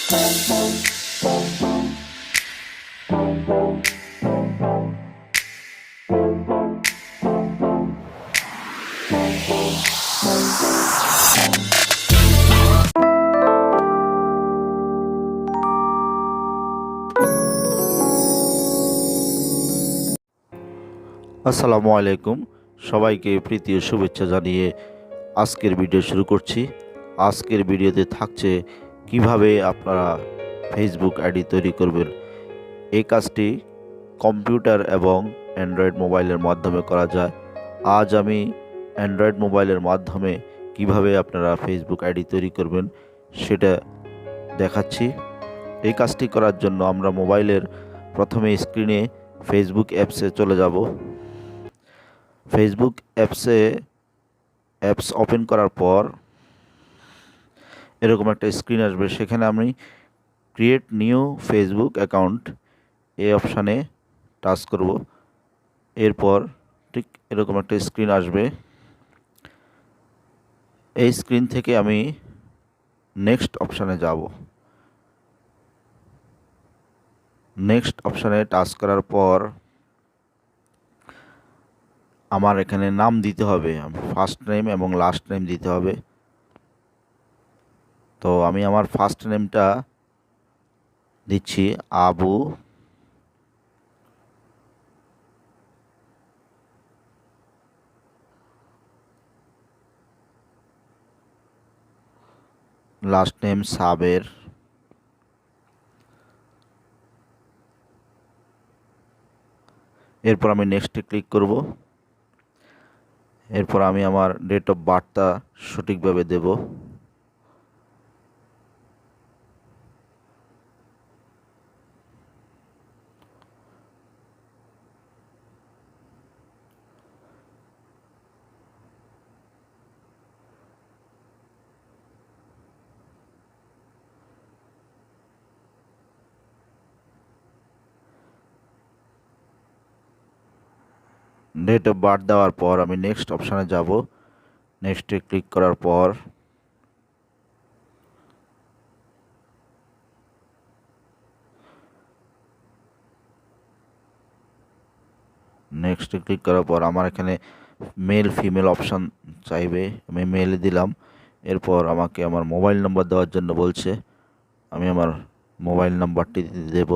আসসালামু আলাইকুম, সবাইকে প্রীতি ও শুভেচ্ছা জানিয়ে আজকের ভিডিও শুরু করছি। আজকের ভিডিওতে থাকছে কিভাবে আপনারা ফেসবুক আইডি তৈরি করবেন। এই কাজটি কম্পিউটার এবং অ্যান্ড্রয়েড মোবাইলের মাধ্যমে করা যায়। আজ আমি অ্যান্ড্রয়েড মোবাইলের মাধ্যমে কিভাবে আপনারা ফেসবুক আইডি তৈরি করবেন সেটা দেখাচ্ছি। এই কাজটি করার জন্য আমরা মোবাইলের প্রথমে স্ক্রিনে ফেসবুক অ্যাপসে চলে যাব। ফেসবুক অ্যাপস ওপেন করার পর এরকম একটা স্ক্রিন আসবে। সেখানে আমি ক্রিয়েট নিউ ফেসবুক অ্যাকাউন্ট এই অপশানে টাচ করব। এরপর ঠিক এরকম একটা স্ক্রিন আসবে। এই স্ক্রিন থেকে আমি নেক্সট অপশানে যাব। নেক্সট অপশানে টাচ করার পর আমার এখানে নাম দিতে হবে, ফার্স্ট নেম এবং লাস্ট নেম দিতে হবে। তো আমি আমার ফার্স্ট নেমটা দিচ্ছি আবু, লাস্ট নেম সাবের, এরপর আমি নেক্সটে ক্লিক করব। এরপর আমি আমার ডেট অফ বার্থটা সঠিকভাবে দেব। ডেট অফ বার্থ দেওয়ার পর আমি নেক্সট অপশানে যাব। নেক্সটে ক্লিক করার পর আমার এখানে মেল ফিমেল অপশান চাইবে, আমি মেলে দিলাম। এরপর আমাকে আমার মোবাইল নম্বর দেওয়ার জন্য বলছে, আমি আমার মোবাইল নাম্বারটি দেব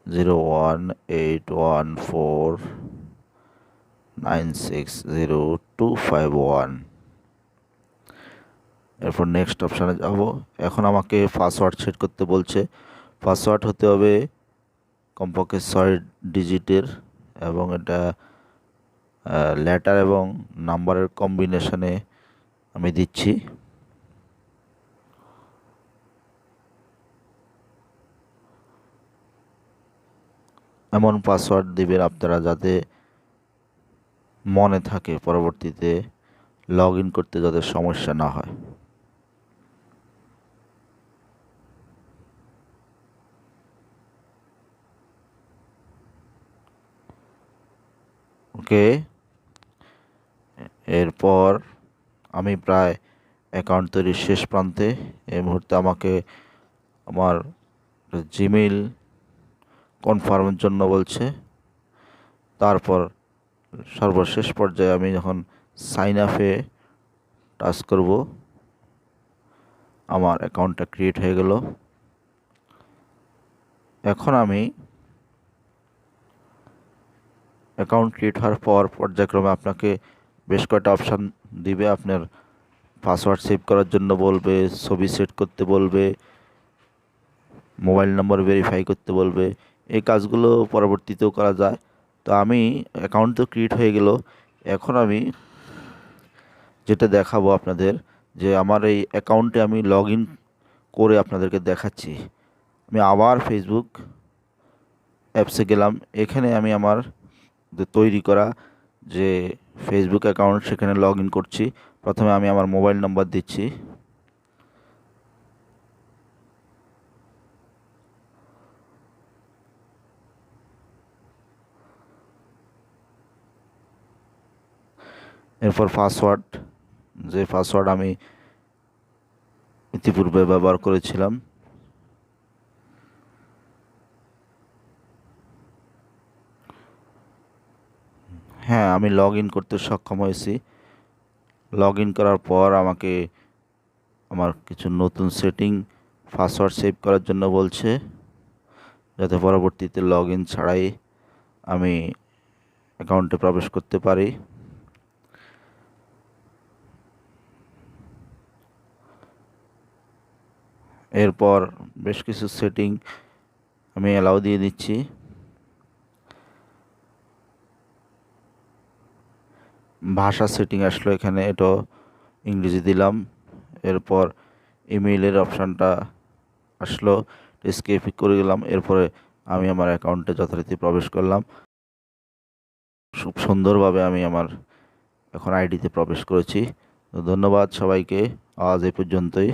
018149602251। এরপর নেক্সট অপশানে যাব। এখন আমাকে পাসওয়ার্ড সেট করতে বলছে। পাসওয়ার্ড হতে হবে কমপক্ষে 6 ডিজিটের এবং এটা লেটার এবং নাম্বারের কম্বিনেশনে আমি দিচ্ছি। এমন পাসওয়ার্ড দিবেন আপনারা যাতে মনে থাকে, পরবর্তীতে লগ ইন করতে যাতে সমস্যা না হয়। ওকে, এরপর আমি প্রায় অ্যাকাউন্ট তৈরির শেষ প্রান্তে। এই মুহূর্তে আমাকে আমার জিমেইল কনফার্মের জন্য বলছে। তারপর সর্বশেষ পর্যায়ে আমি যখন সাইন আপে টাচ করব, আমার অ্যাকাউন্টটা ক্রিয়েট হয়ে গেল। এখন আমি অ্যাকাউন্ট ক্রিয়েট হওয়ার পর পর্যায়ক্রমে আপনাকে বেশ কয়েকটা অপশান দিবে। আপনার পাসওয়ার্ড সেভ করার জন্য বলবে, ছবি সেট করতে বলবে, মোবাইল নম্বর ভেরিফাই করতে বলবে। এই কাজগুলো পরবর্তীতেও করা যায়। তো আমি অ্যাকাউন্ট তো ক্রিয়েট হয়ে গেল। এখন আমি যেটা দেখাবো আপনাদের, যে আমার এই অ্যাকাউন্টে আমি লগ ইন করে আপনাদেরকে দেখাচ্ছি। আমি আবার ফেসবুক অ্যাপসে গেলাম। এখানে আমি আমার তৈরি করা যে ফেসবুক অ্যাকাউন্ট সেখানে লগ ইন করছি। প্রথমে আমি আমার মোবাইল নাম্বার দিচ্ছি। এরপর পাসওয়ার্ড, যে পাসওয়ার্ড আমি ইতিপূর্বে ব্যবহার করেছিলাম। হ্যাঁ, আমি লগ ইন করতে সক্ষম হয়েছি। লগ ইন করার পর আমাকে আমার কিছু নতুন সেটিং পাসওয়ার্ড সেভ করার জন্য বলছে, যাতে পরবর্তীতে লগ ইন ছাড়াই আমি অ্যাকাউন্টে প্রবেশ করতে পারি। এরপর বেশ কিছু সেটিং আমি অ্যালাউ দিয়ে দিচ্ছি। ভাষা সেটিং আসলো, এখানে এটা ইংরেজি দিলাম। এরপর ইমেইলের অপশানটা আসলো, স্কেপ করে গেলাম। এরপরে আমি আমার অ্যাকাউন্টে যথারীতি প্রবেশ করলাম। খুব সুন্দরভাবে আমি আমার এখন আইডিতে প্রবেশ করেছি। তো ধন্যবাদ সবাইকে, আজ এই পর্যন্তই।